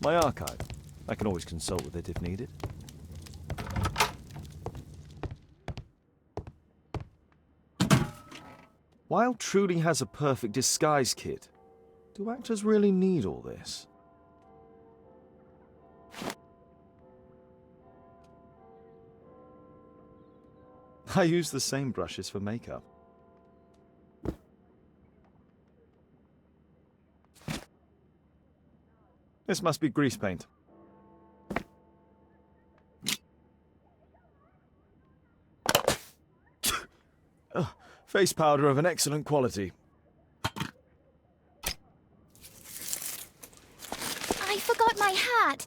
My archive. I can always consult with it if needed. Wilde truly has a perfect disguise kit. Do actors really need all this? I use the same brushes for makeup. This must be grease paint. Face powder of an excellent quality. I forgot my hat.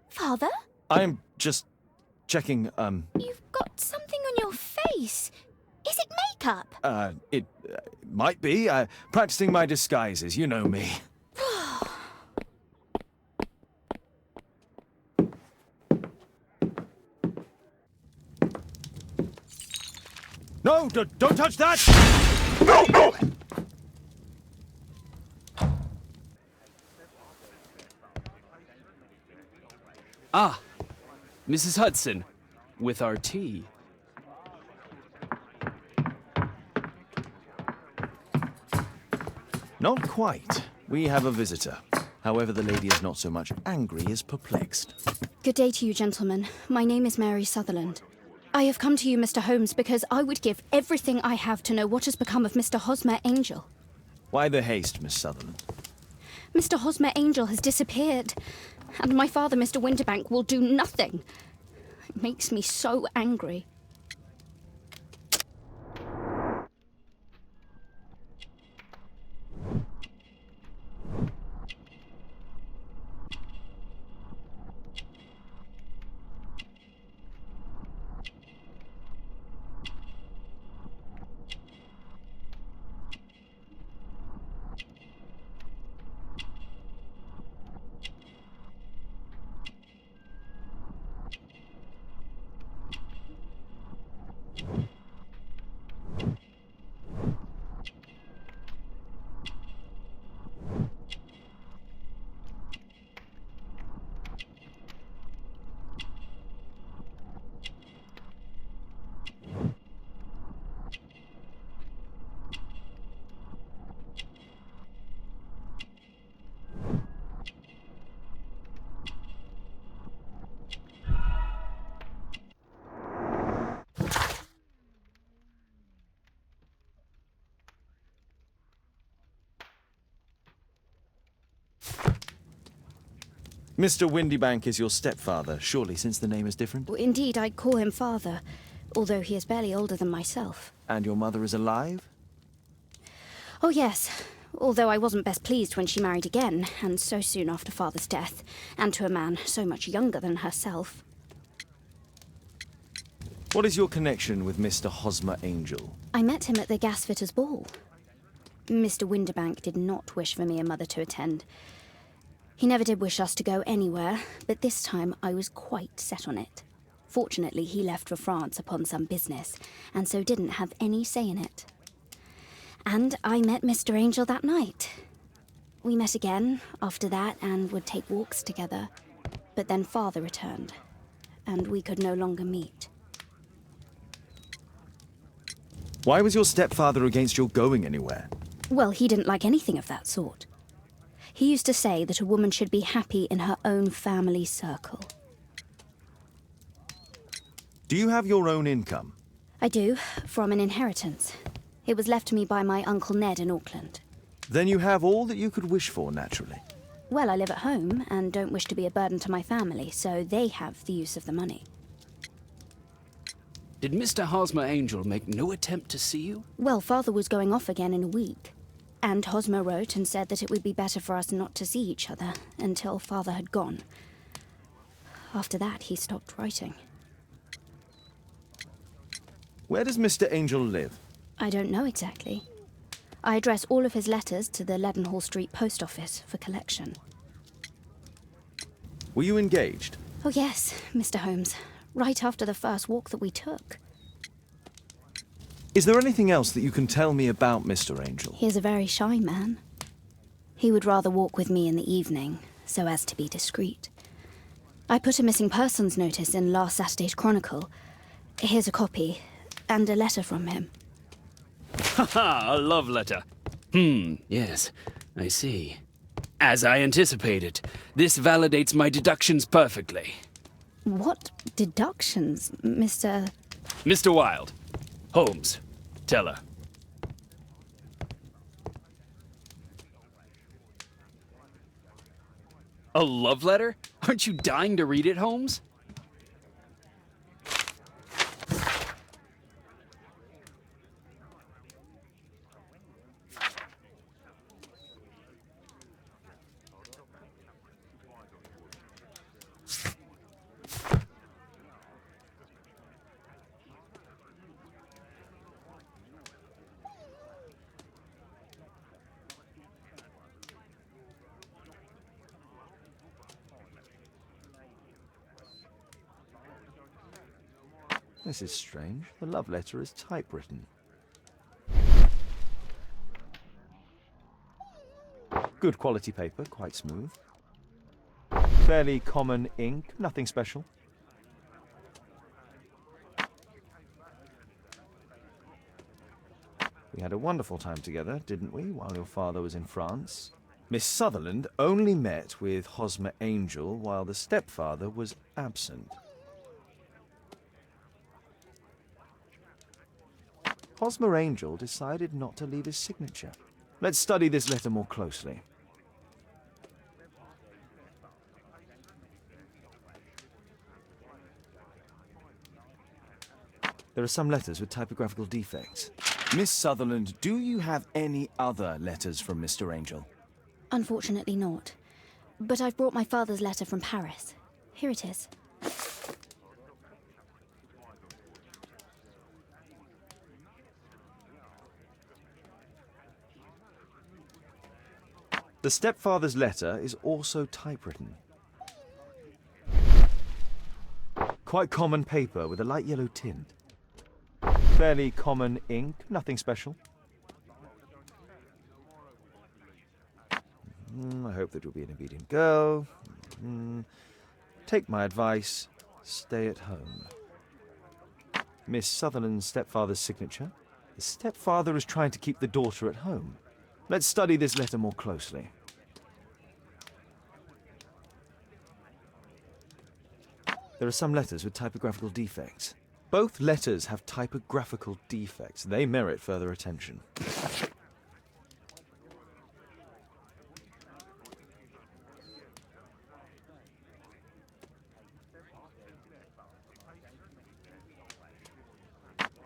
Father? I'm just checking, You've got something on your face. Is it makeup? It might be. Practicing my disguises, you know me. No, don't touch that! No, no! Ah, Mrs. Hudson, with our tea. Not quite. We have a visitor. However, the lady is not so much angry as perplexed. Good day to you, gentlemen. My name is Mary Sutherland. I have come to you, Mr. Holmes, because I would give everything I have to know what has become of Mr. Hosmer Angel. Why the haste, Miss Sutherland? Mr. Hosmer Angel has disappeared, and my father, Mr. Winterbank, will do nothing. It makes me so angry. Mr. Windybank is your stepfather, surely, since the name is different? Indeed, I call him father, although he is barely older than myself. And your mother is alive? Oh, yes. Although I wasn't best pleased when she married again, and so soon after father's death, and to a man so much younger than herself. What is your connection with Mr. Hosmer Angel? I met him at the gasfitter's ball. Mr. Winterbank did not wish for me and mother to attend. He never did wish us to go anywhere, but this time I was quite set on it. Fortunately, he left for France upon some business, and so didn't have any say in it. And I met Mr. Angel that night. We met again after that and would take walks together. But then father returned, and we could no longer meet. Why was your stepfather against your going anywhere? Well, he didn't like anything of that sort. He used to say that a woman should be happy in her own family circle. Do you have your own income? I do, from an inheritance. It was left to me by my Uncle Ned in Auckland. Then you have all that you could wish for, naturally. Well, I live at home and don't wish to be a burden to my family, so they have the use of the money. Did Mr. Hosmer Angel make no attempt to see you? Well, father was going off again in a week. And Hosmer wrote and said that it would be better for us not to see each other until father had gone. After that, he stopped writing. Where does Mr. Angel live? I don't know exactly. I address all of his letters to the Leadenhall Street post office for collection. Were you engaged? Oh yes, Mr. Holmes. Right after the first walk that we took. Is there anything else that you can tell me about Mr. Angel? He is a very shy man. He would rather walk with me in the evening, so as to be discreet. I put a missing persons notice in last Saturday's Chronicle. Here's a copy, and a letter from him. Haha, a love letter. Yes, I see. As I anticipated, this validates my deductions perfectly. What deductions, Mr. Mr. Wilde. Holmes. Tell her. A love letter? Aren't you dying to read it, Holmes? This is strange. The love letter is typewritten. Good quality paper, quite smooth. Fairly common ink, nothing special. We had a wonderful time together, didn't we, while your father was in France? Miss Sutherland only met with Hosmer Angel while the stepfather was absent. Hosmer Angel decided not to leave his signature. Let's study this letter more closely. There are some letters with typographical defects. Miss Sutherland, do you have any other letters from Mr. Angel? Unfortunately not. But I've brought my father's letter from Paris. Here it is. The stepfather's letter is also typewritten. Quite common paper with a light yellow tint. Fairly common ink, nothing special. I hope that you'll be an obedient girl. Take my advice, stay at home. Miss Sutherland's stepfather's signature. The stepfather is trying to keep the daughter at home. Let's study this letter more closely. There are some letters with typographical defects. Both letters have typographical defects. They merit further attention.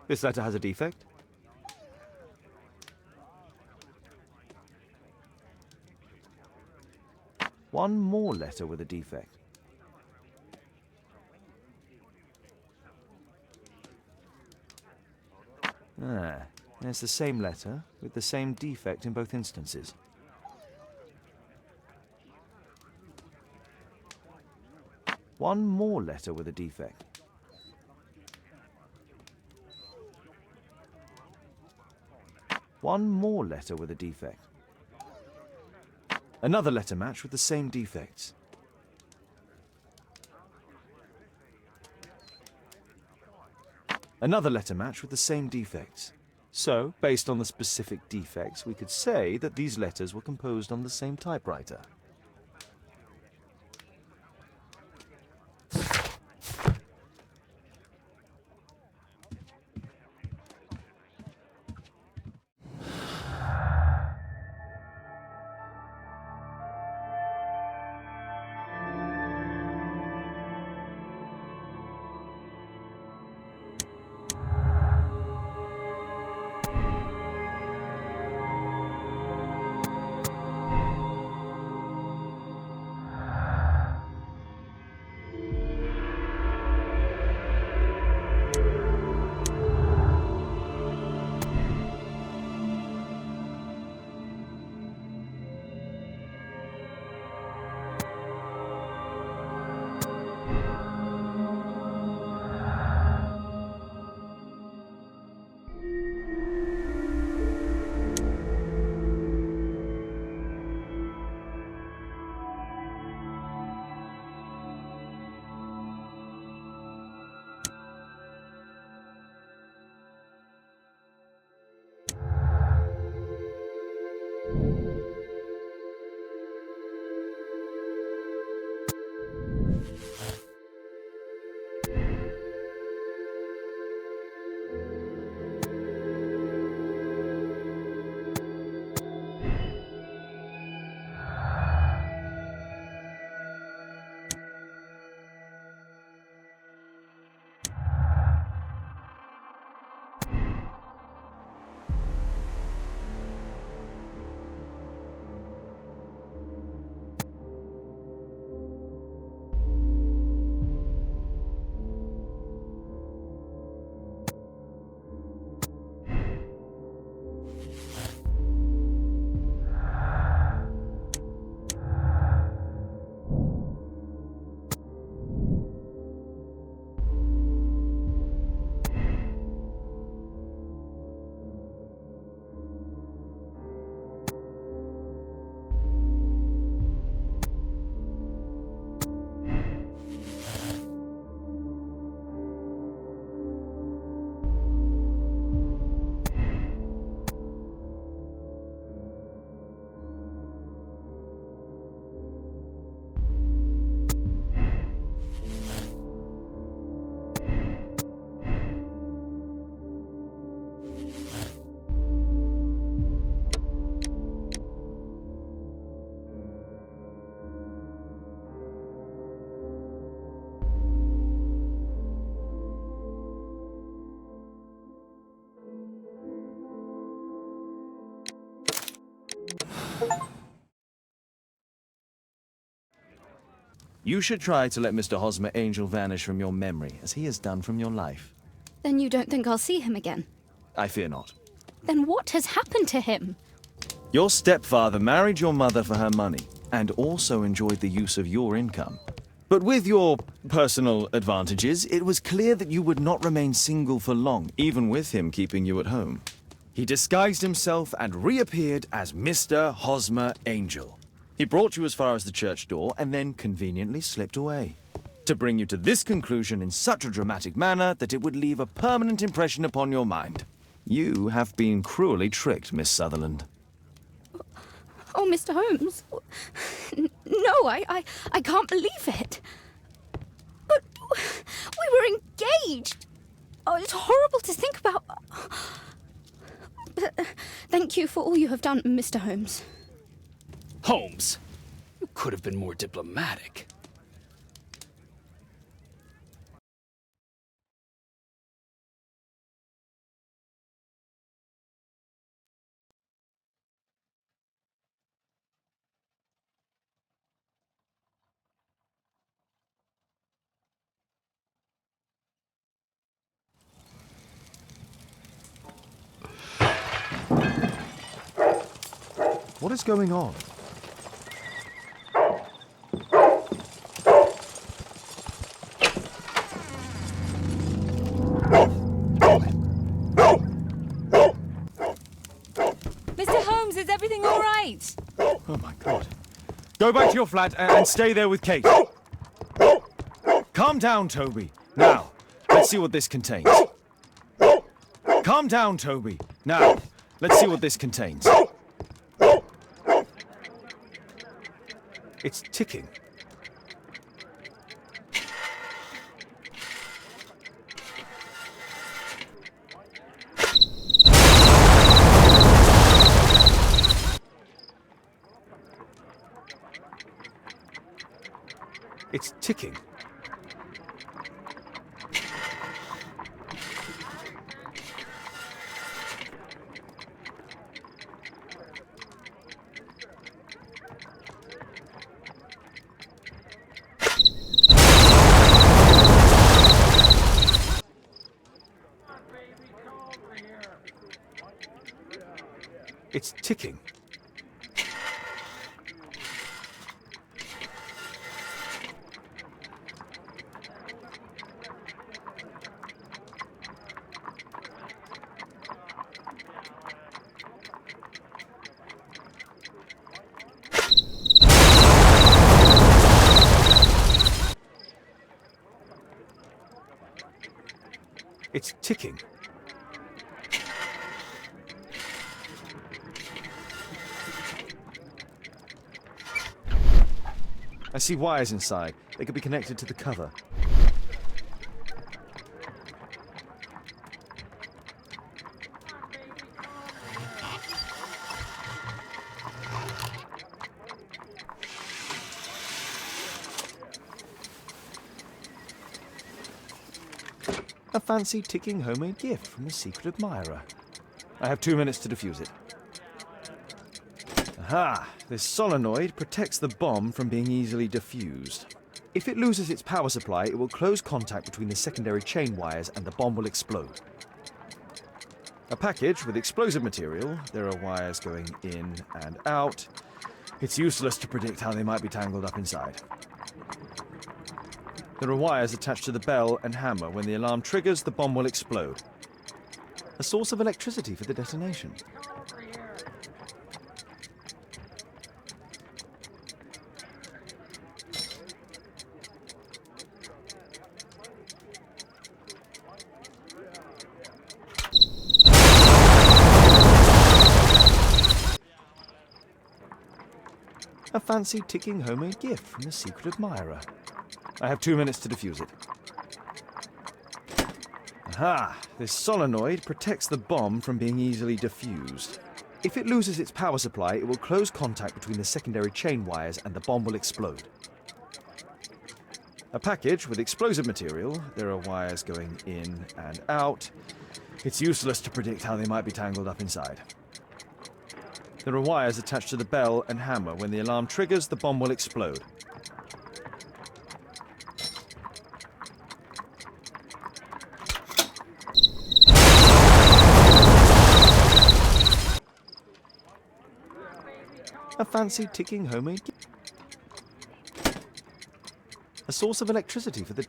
This letter has a defect. One more letter with a defect. It's the same letter with the same defect in both instances. One more letter with a defect. One more letter with a defect. Another letter match with the same defects. Another letter match with the same defects. So, based on the specific defects, we could say that these letters were composed on the same typewriter. You should try to let Mr. Hosmer Angel vanish from your memory, as he has done from your life. Then you don't think I'll see him again? I fear not. Then what has happened to him? Your stepfather married your mother for her money, and also enjoyed the use of your income. But with your personal advantages, it was clear that you would not remain single for long, even with him keeping you at home. He disguised himself and reappeared as Mr. Hosmer Angel. He brought you as far as the church door and then conveniently slipped away. To bring you to this conclusion in such a dramatic manner that it would leave a permanent impression upon your mind. You have been cruelly tricked, Miss Sutherland. Oh, Mr. Holmes. No, I can't believe it. But we were engaged. Oh, it's horrible to think about. But thank you for all you have done, Mr. Holmes. Holmes, you could have been more diplomatic. What is going on? Mr. Holmes, is everything all right? Oh my God. Go back to your flat and stay there with Kate. Calm down, Toby. Now, let's see what this contains. Calm down, Toby. Now, let's see what this contains. It's ticking. It's ticking. It's ticking. It's ticking. I see wires inside. They could be connected to the cover. A fancy ticking homemade gift from a secret admirer. I have 2 minutes to defuse it. Aha! This solenoid protects the bomb from being easily diffused. If it loses its power supply, it will close contact between the secondary chain wires and the bomb will explode. A package with explosive material. There are wires going in and out. It's useless to predict how they might be tangled up inside. There are wires attached to the bell and hammer. When the alarm triggers, the bomb will explode. A source of electricity for the detonation. A fancy ticking homemade gift from a secret admirer. I have 2 minutes to defuse it. Aha! This solenoid protects the bomb from being easily diffused. If it loses its power supply, it will close contact between the secondary chain wires and the bomb will explode. A package with explosive material. There are wires going in and out. It's useless to predict how they might be tangled up inside. There are wires attached to the bell and hammer. When the alarm triggers, the bomb will explode. A fancy ticking homemade... A source of electricity for the...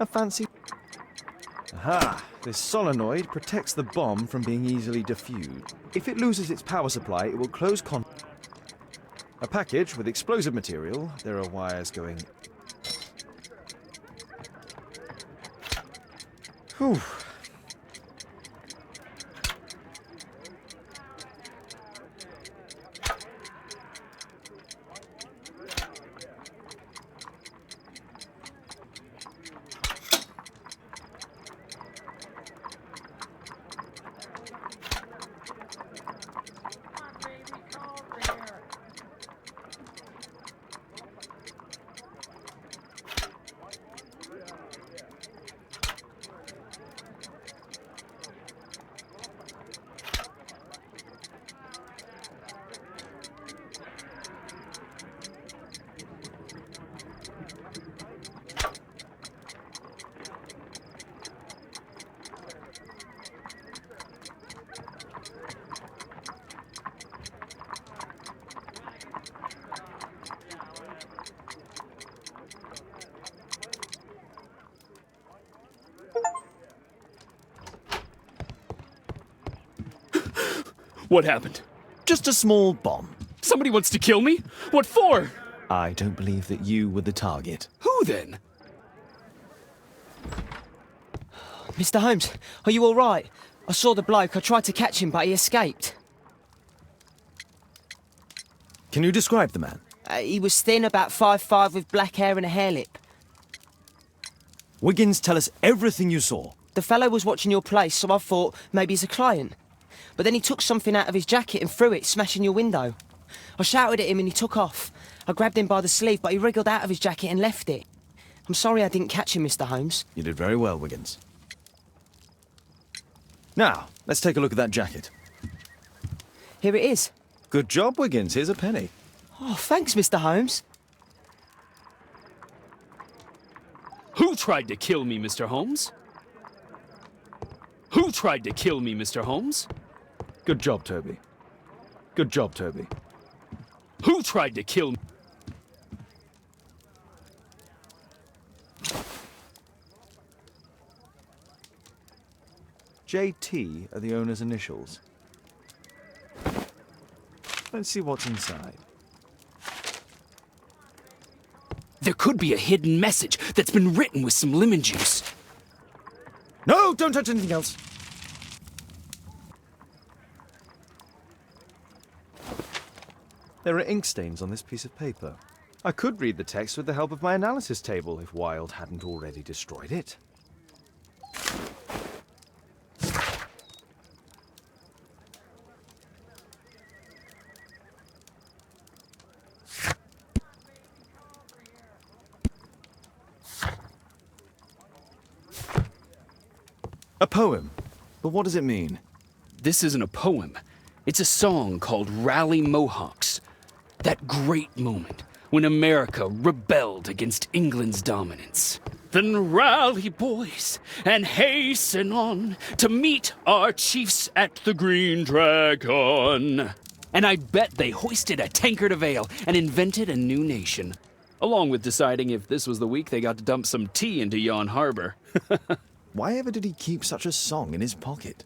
A fancy... Aha! This solenoid protects the bomb from being easily diffused. If it loses its power supply, it will close con... A package with explosive material. There are wires going... Whew. What happened? Just a small bomb. Somebody wants to kill me? What for? I don't believe that you were the target. Who then? Mr. Holmes, are you all right? I saw the bloke. I tried to catch him, but he escaped. Can you describe the man? He was thin, about 5'5", with black hair and a hair lip. Wiggins, tell us everything you saw. The fellow was watching your place, so I thought maybe he's a client. But then he took something out of his jacket and threw it, smashing your window. I shouted at him and he took off. I grabbed him by the sleeve, but he wriggled out of his jacket and left it. I'm sorry I didn't catch him, Mr. Holmes. You did very well, Wiggins. Now, let's take a look at that jacket. Here it is. Good job, Wiggins. Here's a penny. Oh, thanks, Mr. Holmes. Who tried to kill me, Mr. Holmes? Who tried to kill me, Mr. Holmes? Good job, Toby. Good job, Toby. Who tried to kill me? JT are the owner's initials. Let's see what's inside. There could be a hidden message that's been written with some lemon juice. No, don't touch anything else. There are ink stains on this piece of paper. I could read the text with the help of my analysis table if Wilde hadn't already destroyed it. A poem. But what does it mean? This isn't a poem. It's a song called Rally Mohawks. That great moment when America rebelled against England's dominance. Then rally, boys, and hasten on to meet our chiefs at the Green Dragon. And I bet they hoisted a tankard of ale and invented a new nation. Along with deciding if this was the week they got to dump some tea into Yon Harbor. Why ever did he keep such a song in his pocket?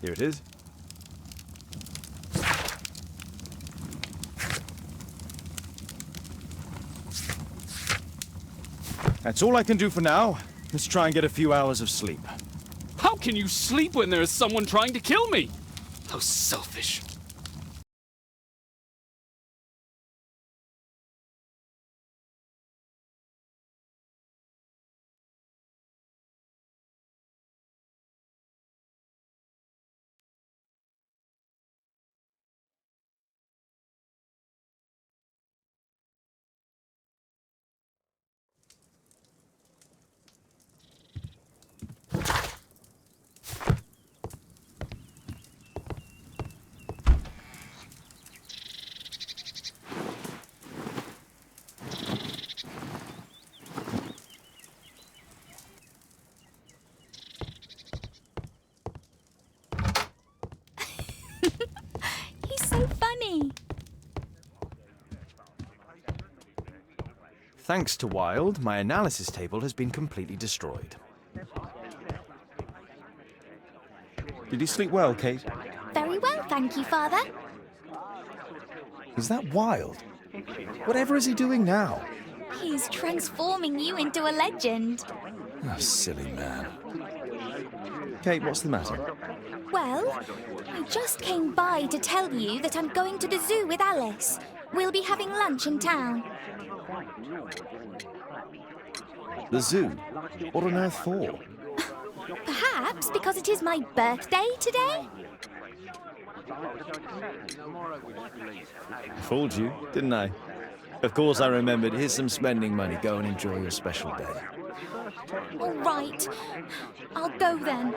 Here it is. That's all I can do for now. Let's try and get a few hours of sleep. How can you sleep when there is someone trying to kill me? How selfish. He's so funny. Thanks to Wilde, my analysis table has been completely destroyed. Did you sleep well, Kate? Very well, thank you, Father. Is that Wilde? Whatever is he doing now? He's transforming you into a legend. Oh, silly man. Kate, what's the matter? Well, I just came by to tell you that I'm going to the zoo with Alice. We'll be having lunch in town. The zoo? What on earth for? Perhaps because it is my birthday today? Fooled you, didn't I? Of course I remembered. Here's some spending money. Go and enjoy your special day. All right. I'll go then.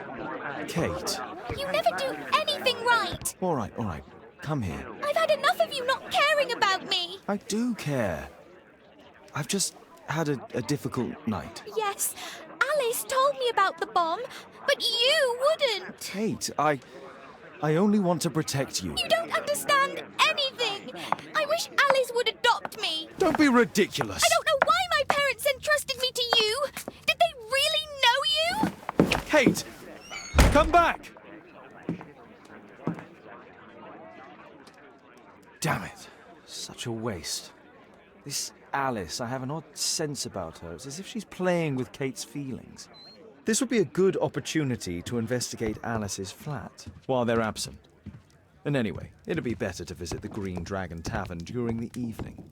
Kate. You never do anything right. All right. Come here. I've had enough of you not caring about me. I do care. I've just had a difficult night. Yes, Alice told me about the bomb, but you wouldn't. Kate, I only want to protect you. You don't understand anything. I wish Alice would adopt me. Don't be ridiculous. I don't know why my parents entrusted me to you. Did they really know you? Kate! Come back! Damn it. Such a waste. This Alice, I have an odd sense about her. It's as if she's playing with Kate's feelings. This would be a good opportunity to investigate Alice's flat while they're absent. And anyway, it'd be better to visit the Green Dragon Tavern during the evening.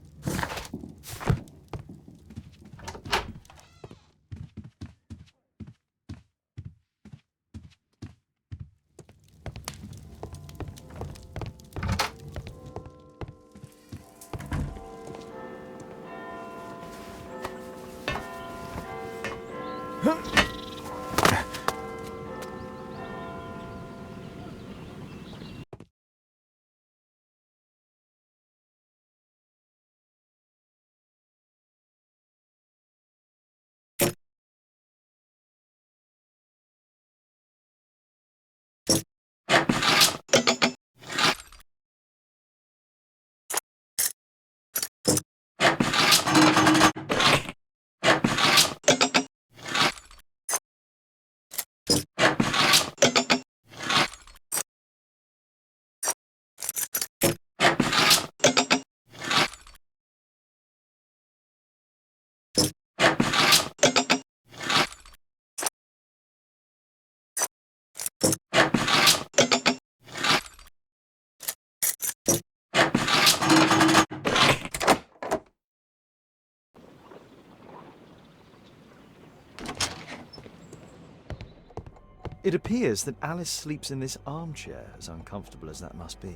It appears that Alice sleeps in this armchair, as uncomfortable as that must be.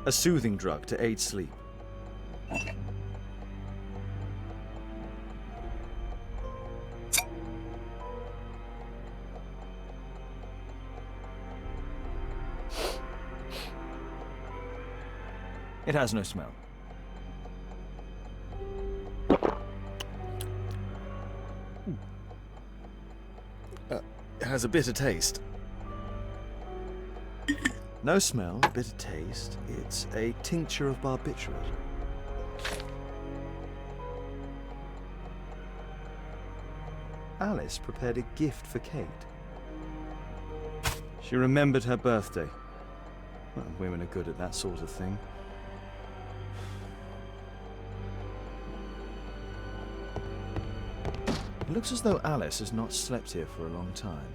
A soothing drug to aid sleep. It has no smell. It has a bitter taste. No smell, bitter taste. It's a tincture of barbiturate. Alice prepared a gift for Kate. She remembered her birthday. Well, women are good at that sort of thing. It looks as though Alice has not slept here for a long time.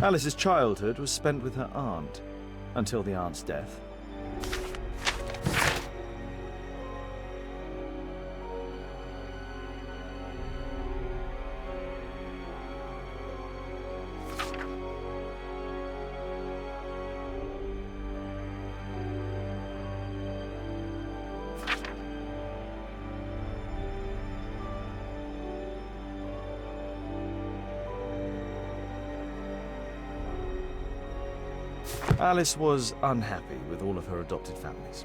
Alice's childhood was spent with her aunt, until the aunt's death. Alice was unhappy with all of her adopted families.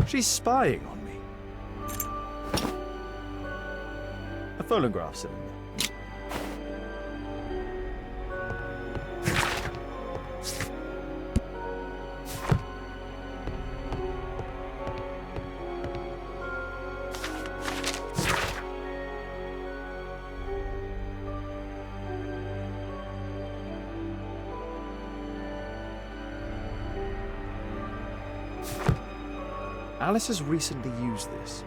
She's spying on me. A phonograph cylinder. Alice has recently used this.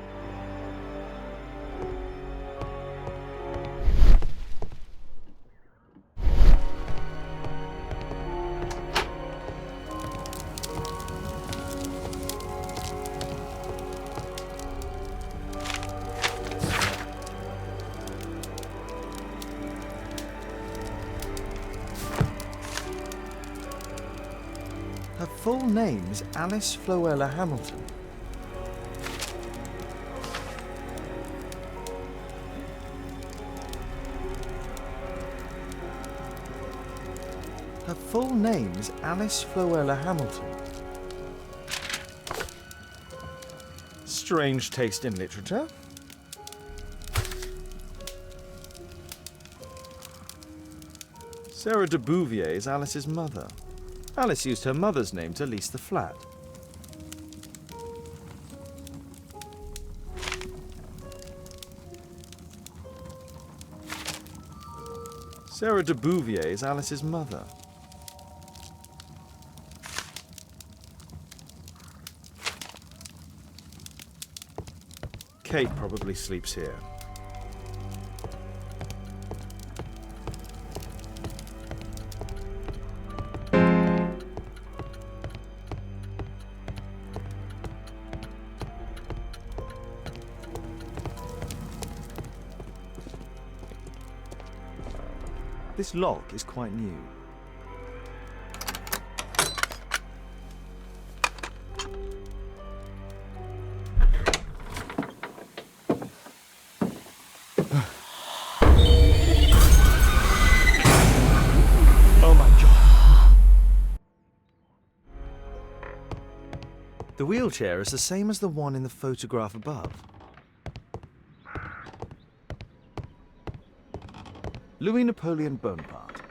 Her full name is Alice Floella Hamilton. Her full name is Alice Floella Hamilton. Strange taste in literature. Sarah de Bouvier is Alice's mother. Alice used her mother's name to lease the flat. Sarah de Bouvier is Alice's mother. Kate probably sleeps here. This lock is quite new. Oh my God. The wheelchair is the same as the one in the photograph above. Louis Napoleon Bonaparte.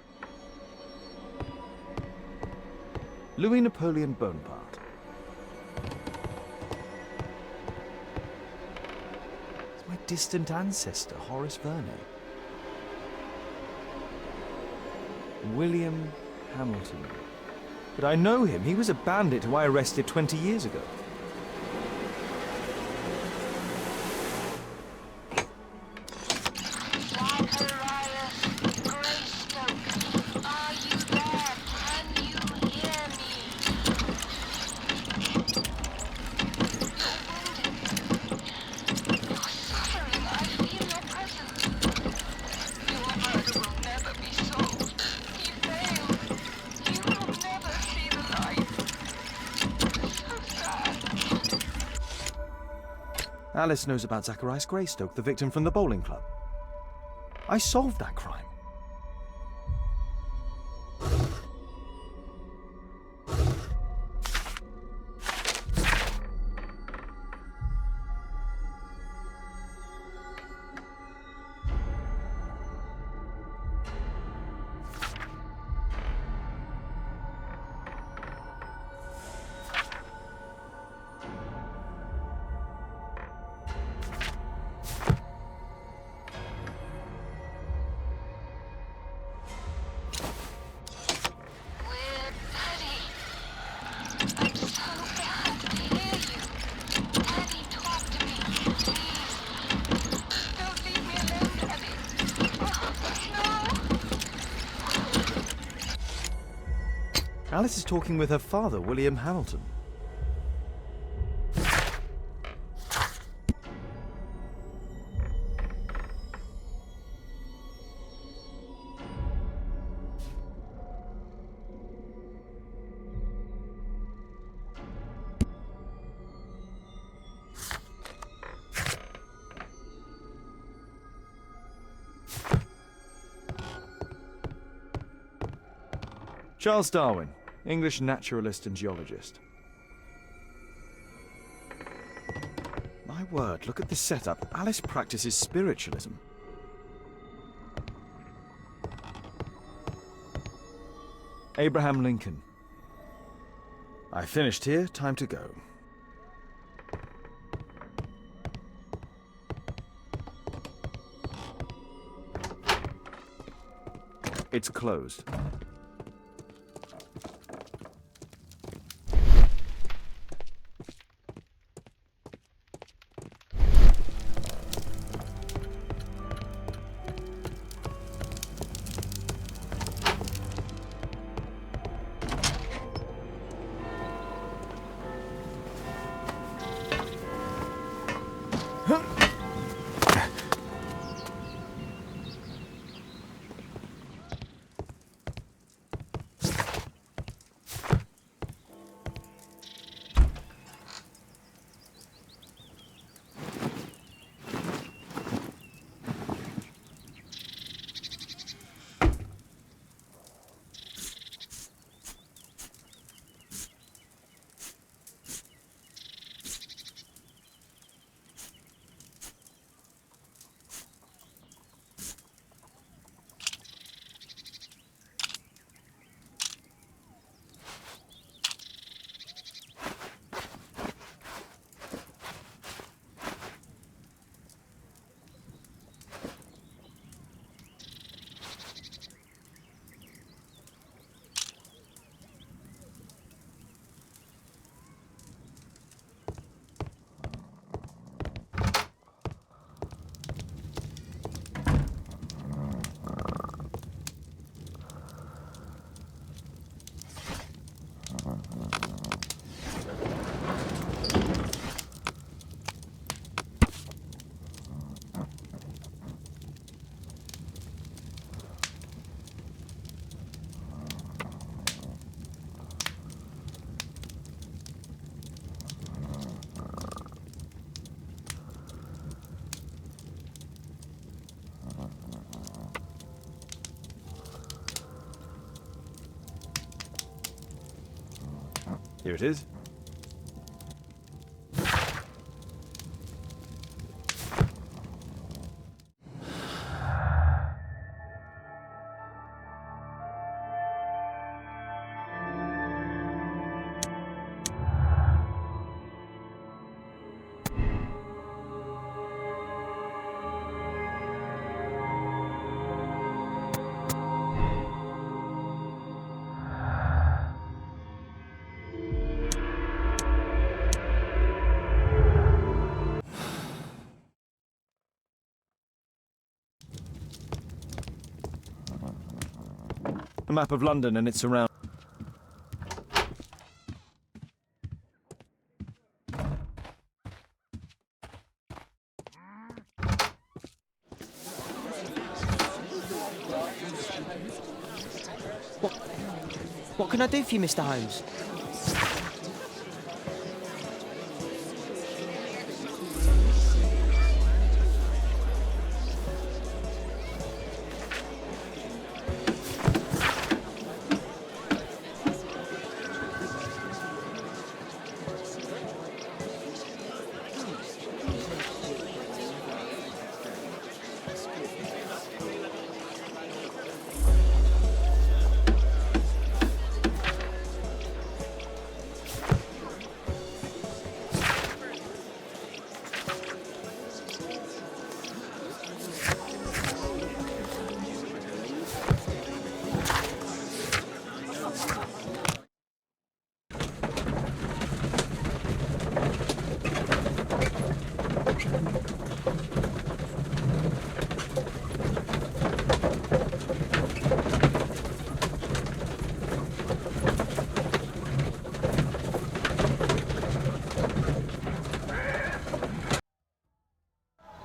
Louis Napoleon Bonaparte. It's my distant ancestor, Horace Vernet. William Hamilton. But I know him. He was a bandit who I arrested 20 years ago. Alice knows about Zacharias Greystoke, the victim from the bowling club. I solved that crime. Alice is talking with her father, William Hamilton. Charles Darwin, English naturalist and geologist. My word, look at this setup. Alice practices spiritualism. Abraham Lincoln. I finished here, time to go. It's closed. Here it is. A map of London and its surroundings. What can I do for you, Mr. Holmes?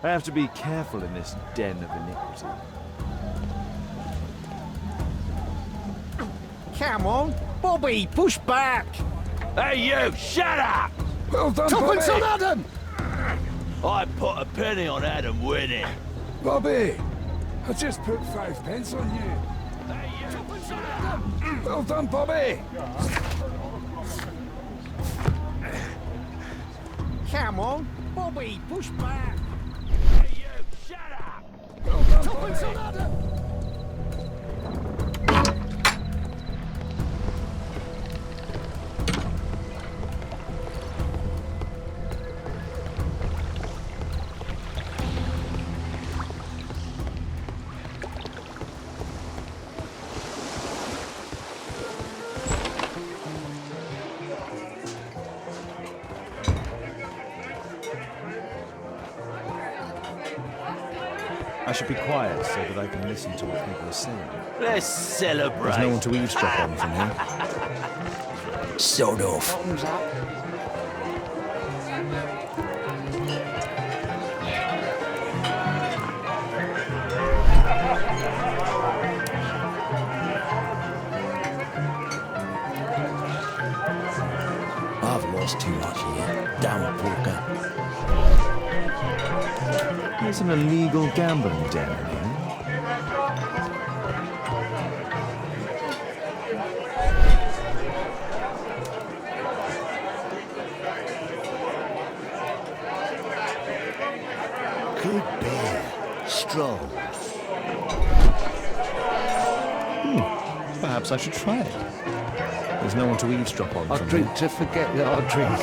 I have to be careful in this den of iniquity. Come on, Bobby, push back! Hey, you, shut up! Well done, Tuppence Bobby! on Adam! I put a penny on Adam winning. Bobby, I just put 5 pence on you. Hey, you, Tuppence on Adam! Well done, Bobby! Come on, Bobby, push back! hey, you, shut up! Well done, Tuppence on Adam! I should be quiet so that I can listen to what people are saying. Let's celebrate. There's no one to eavesdrop on from here. Sod off. Bottoms up. I've lost too much here. Damn poker. There's an illegal gambling den here. Good beer. Strong. Perhaps I should try it. There's no one to eavesdrop on I from drink here. to forget that I drink.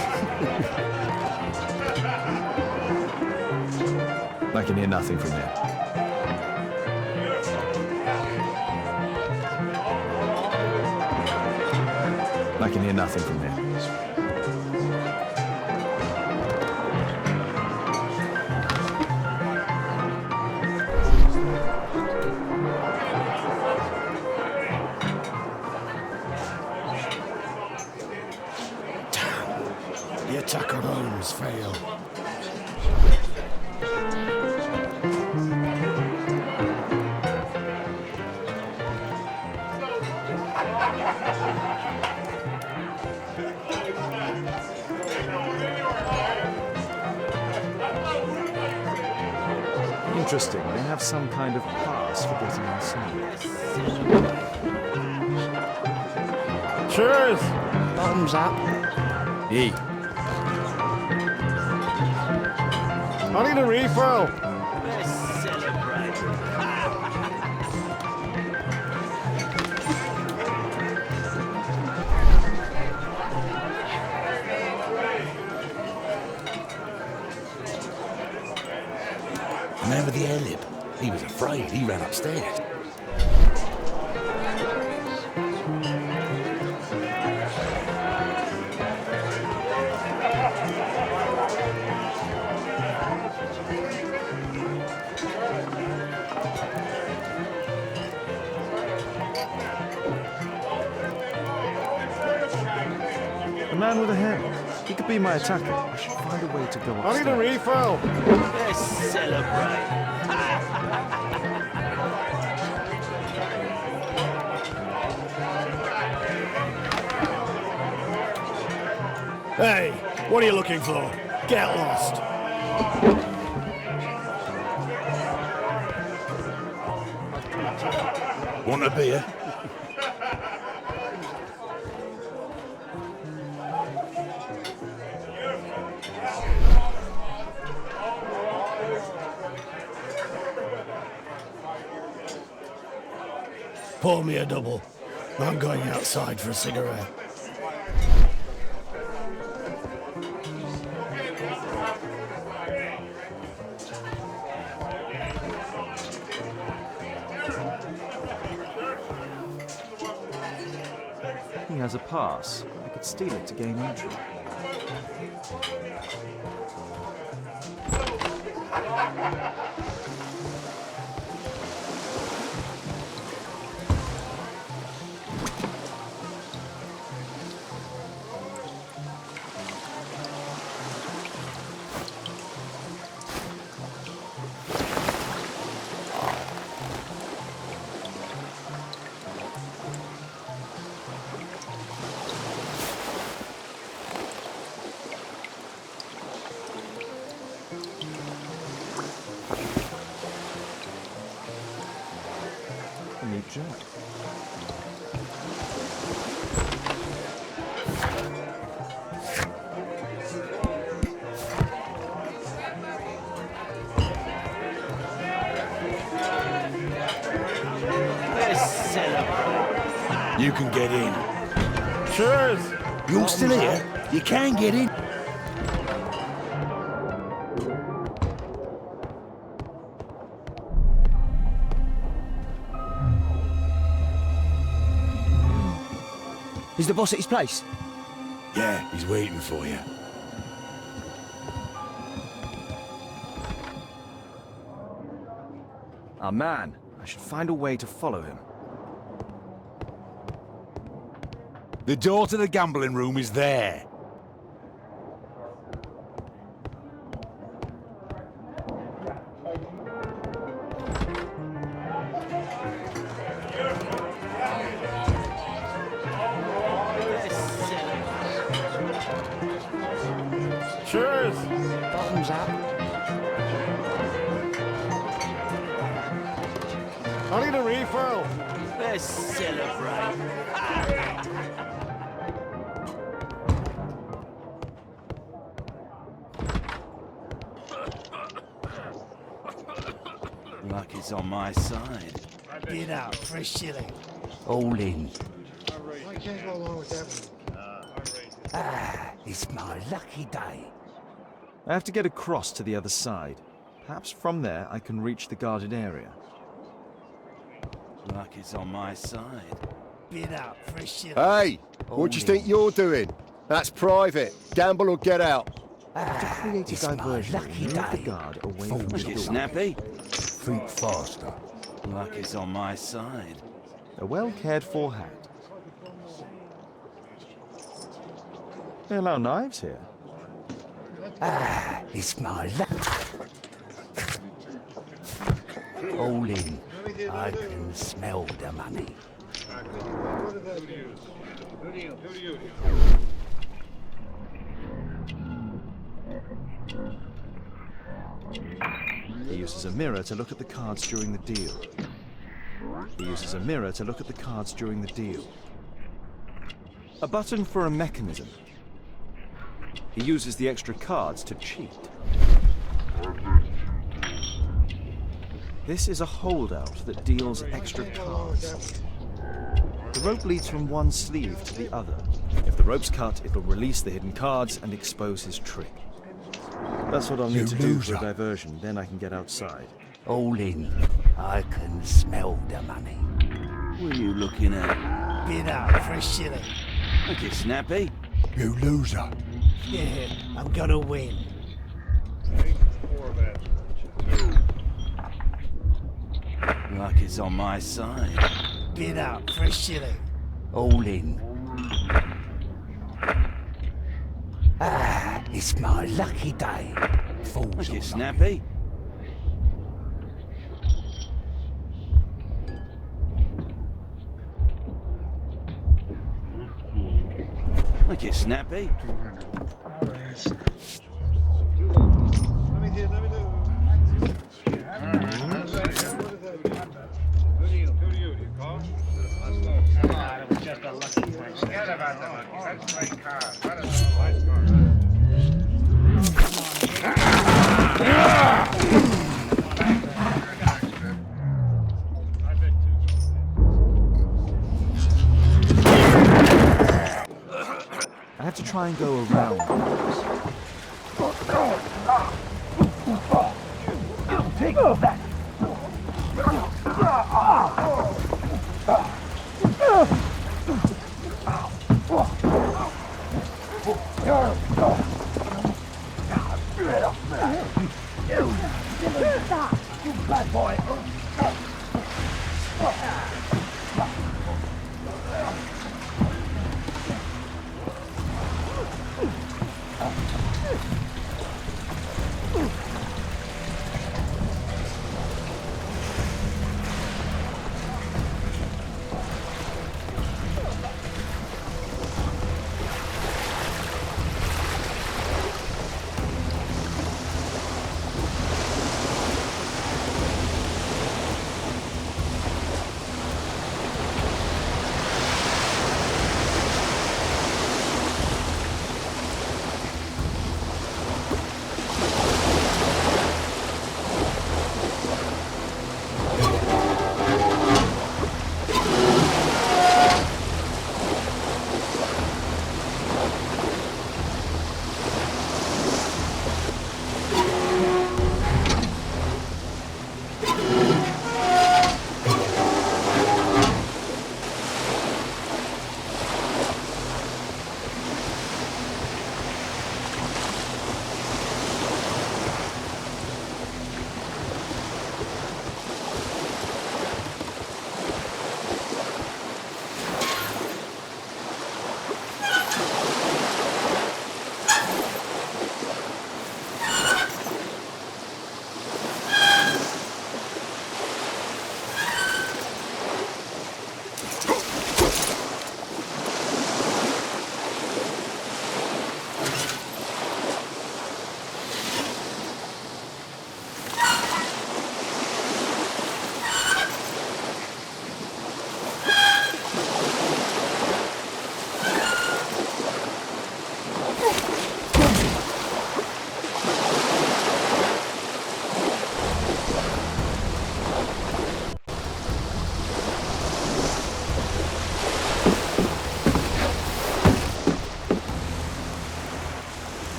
I can hear nothing from here. I can hear nothing from here. The attack on Holmes failed. Interesting. They have some kind of pass for getting inside. Cheers! Bottoms up. Hey, I need a refill! let's celebrate. Remember the airlib? He was afraid. He ran upstairs. The man with the hammer. He could be my attacker. I should find a way to go I upstairs. need a refill! Let's celebrate. Hey, what are you looking for? Get lost. Want a beer? Pour me a double. I'm going outside for a cigarette. He has a pass. I could steal it to gain entry. You can get in. Cheers! You're still here? You can get in. Is the boss at his place? Yeah, he's waiting for you. Ah, man. I should find a way to follow him. The door to the gambling room is there. Cheers! Bottoms up. I need a refill. Let's celebrate. Luck is on my side. Bid out for a shilling. All in. I can't go along with that one. It's my lucky day. I have to get across to the other side. Perhaps from there I can reach the guarded area. Luck is on my side. Bid out for a shilling. Hey, what do you think you're doing? That's private. Gamble or get out. Create a It's my diversion and lucky move the day. guard away Fool from Look the at door. Snappy. Think faster. Luck is on my side. A well-cared-for hat. They allow knives here. It's my luck. All in. I can smell the money. He uses a mirror to look at the cards during the deal. He uses a mirror to look at the cards during the deal. A button for a mechanism. He uses the extra cards to cheat. This is a holdout that deals extra cards. The rope leads from one sleeve to the other. If the rope's cut, it'll release the hidden cards and expose his trick. That's what I'll need to do for a diversion, then I can get outside. All in. I can smell the money. What are you looking at? Bid out for a shilling. Look at Snappy. You loser. Yeah, I'm gonna win. Luck is on my side. Bid out for a shilling. All in. It's my lucky day. Fools Look all at Snappy. Look at Snappy. I have to try and go around. Take that. You bad boy.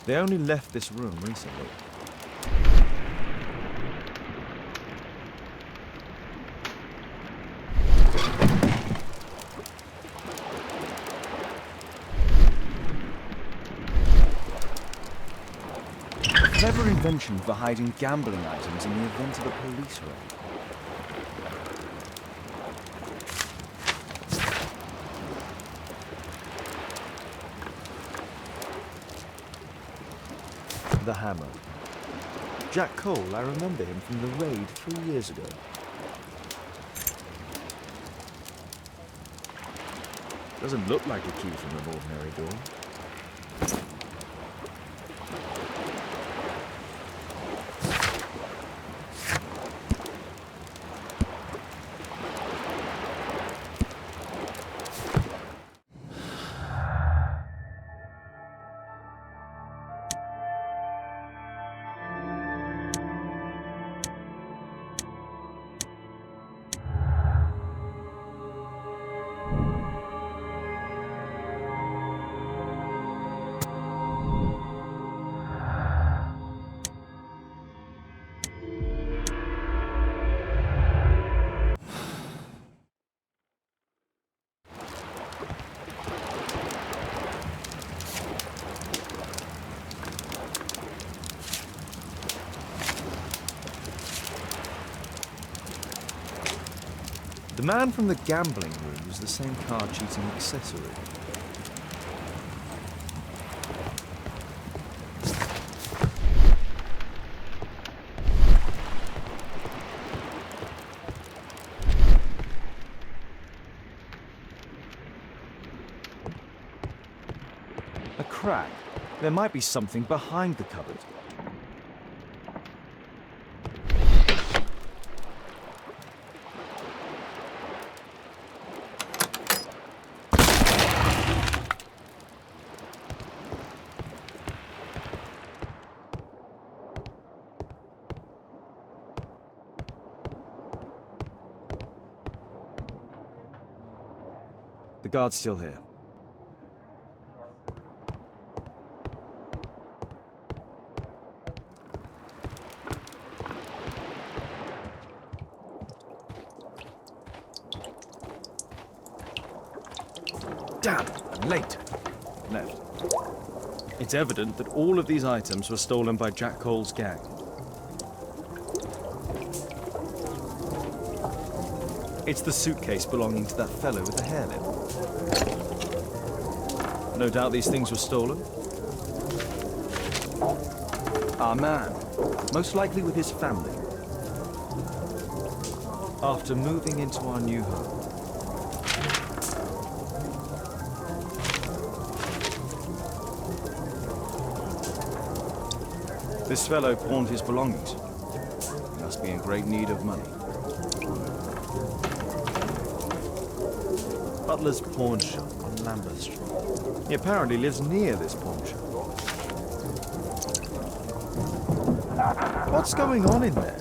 They only left this room recently. A clever invention for hiding gambling items in the event of a police raid. The hammer. Jack Cole, I remember him from the raid 3 years ago. Doesn't look like a key from an ordinary door. The man from the gambling room was the same card-cheating accessory. A crack. There might be something behind the cupboard. The guard's still here. Damn, I'm late. Left. It's evident that all of these items were stolen by Jack Cole's gang. It's the suitcase belonging to that fellow with the hairlip. No doubt these things were stolen. Our man, most likely with his family. After moving into our new home. This fellow pawned his belongings. He must be in great need of money. Butler's pawn shop on Lambeth Street. He apparently lives near this pawn shop. What's going on in there?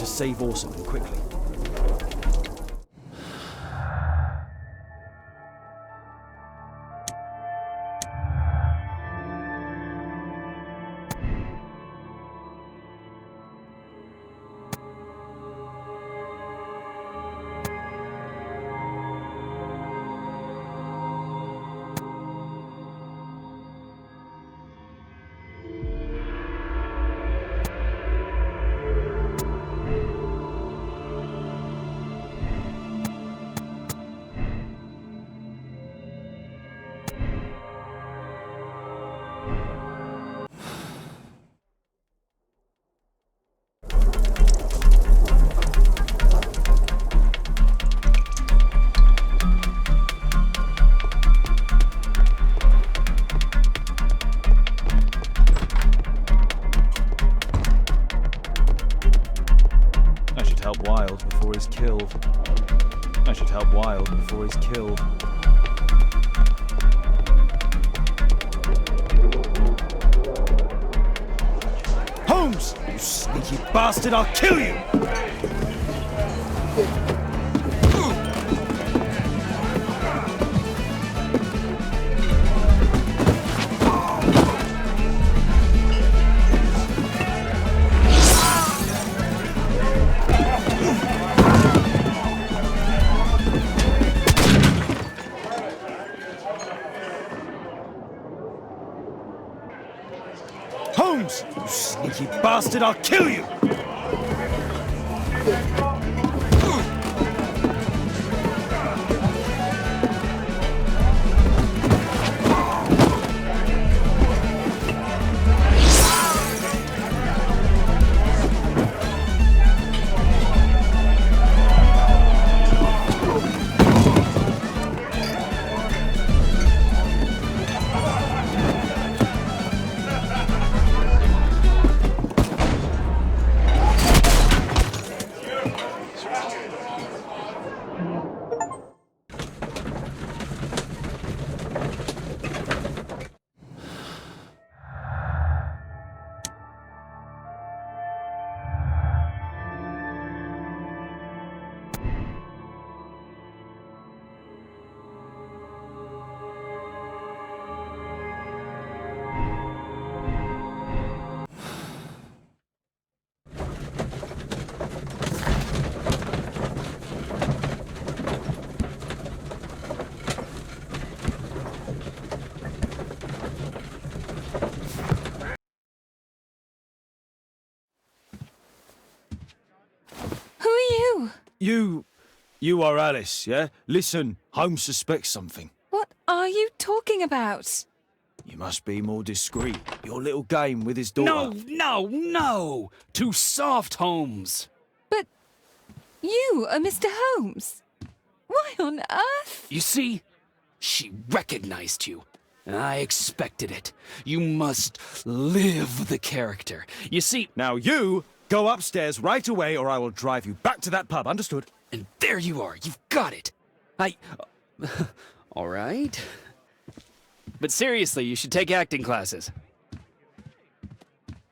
Save Orson quickly. he's killed. I should help Wilde before he's killed. Holmes! You sneaky bastard, I'll kill you! Holmes! You sneaky bastard, I'll kill you! You are Alice, yeah? Listen, Holmes suspects something. What are you talking about? You must be more discreet. Your little game with his daughter. No! Too soft, Holmes. But you are Mr. Holmes. Why on earth? You see? She recognized you. I expected it. You must live the character. You see... Now you go upstairs right away or I will drive you back to that pub, understood? And there you are. You've got it. All right. But seriously, you should take acting classes.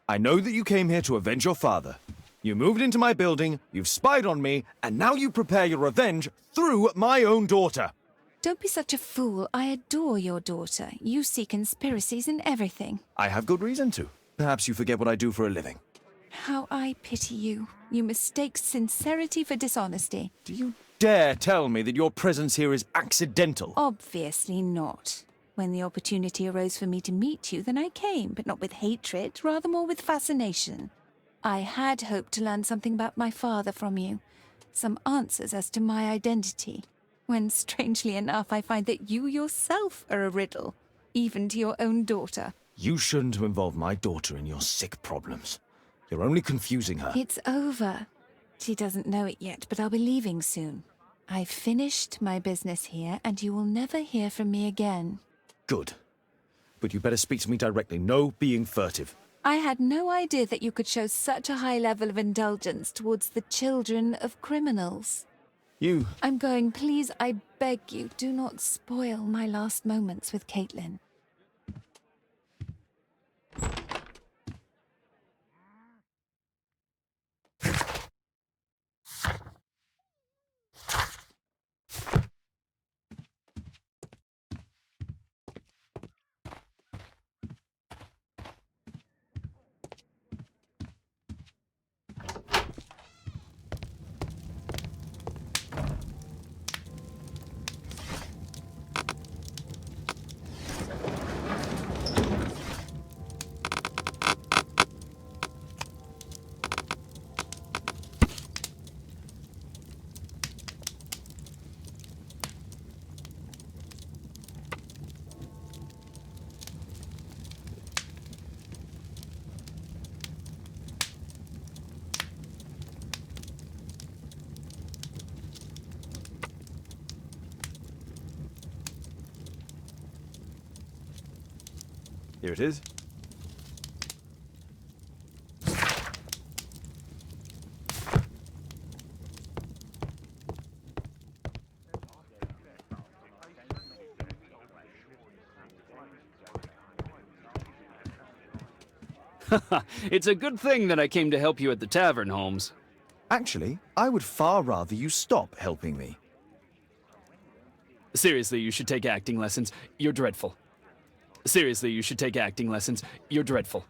I know that you came here to avenge your father. You moved into my building, you've spied on me, and now you prepare your revenge through my own daughter. Don't be such a fool. I adore your daughter. You see conspiracies in everything. I have good reason to. Perhaps you forget what I do for a living. How I pity you. You mistake sincerity for dishonesty. Do you dare tell me that your presence here is accidental? Obviously not. When the opportunity arose for me to meet you, then I came, but not with hatred, rather more with fascination. I had hoped to learn something about my father from you. Some answers as to my identity. When, strangely enough, I find that you yourself are a riddle, even to your own daughter. You shouldn't involve my daughter in your sick problems. You're only confusing her. It's over. She doesn't know it yet, but I'll be leaving soon. I've finished my business here, and you will never hear from me again. Good. But you better speak to me directly. No being furtive. I had no idea that you could show such a high level of indulgence towards the children of criminals. You... I'm going. Please, I beg you, do not spoil my last moments with Caitlin. Here it is. It's a good thing that I came to help you at the tavern, Holmes. Actually, I would far rather you stop helping me. Seriously, you should take acting lessons. You're dreadful. Seriously, you should take acting lessons. You're dreadful.